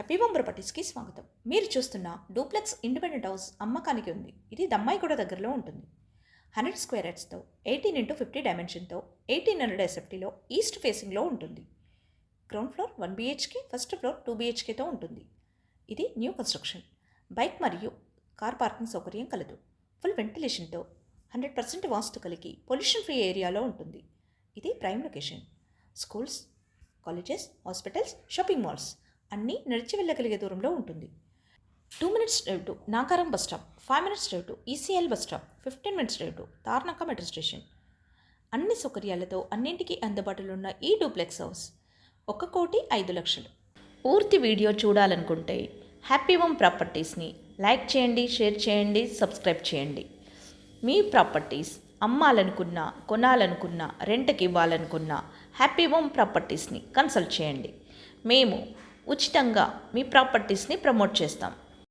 Happy home ప్రాపర్టీస్కి స్వాగతం. మీరు చూస్తున్న డూప్లెక్స్ ఇండిపెండెంట్ హౌస్ అమ్మకానికి ఉంది. ఇది దమ్మాయిగూడ దగ్గరలో ఉంటుంది. 100 స్క్వేర్ యార్డ్స్తో 18x50 డైమెన్షన్తో 1800 ఎస్ఎఫ్టీలో ఈస్ట్ ఫేసింగ్లో ఉంటుంది. Ground floor 1 BHK, first floor 2 BHKతో ఉంటుంది. ఇది న్యూ కన్స్ట్రక్షన్. బైక్ మరియు కార్ పార్కింగ్ సౌకర్యం కలదు. ఫుల్ వెంటిలేషన్తో 100% వాస్తు కలిగి పొల్యూషన్ ఫ్రీ ఏరియాలో ఉంటుంది. ఇది prime location. Schools, colleges, hospitals, shopping malls అన్నీ నడిచి వెళ్ళగలిగే దూరంలో ఉంటుంది. 2 minutes drive to Nagaram bus stop, 5 minutes drive to ECL bus stop, 15 minutes drive to Tarnaka metro station. అన్ని సౌకర్యాలతో అన్నింటికీ అందుబాటులో ఉన్న ఈ డూప్లెక్స్ హౌస్ 1,05,00,000. పూర్తి వీడియో చూడాలనుకుంటే హ్యాపీ హోమ్ ప్రాపర్టీస్ని లైక్ చేయండి, షేర్ చేయండి, సబ్స్క్రైబ్ చేయండి. మీ ప్రాపర్టీస్ అమ్మాలనుకున్నా, కొనాలనుకున్నా, రెంట్కి ఇవ్వాలనుకున్నా హ్యాపీ హోమ్ ప్రాపర్టీస్ని కన్సల్ట్ చేయండి. మేము ఉచితంగా మీ ప్రాపర్టీస్ని ప్రమోట్ చేస్తాం.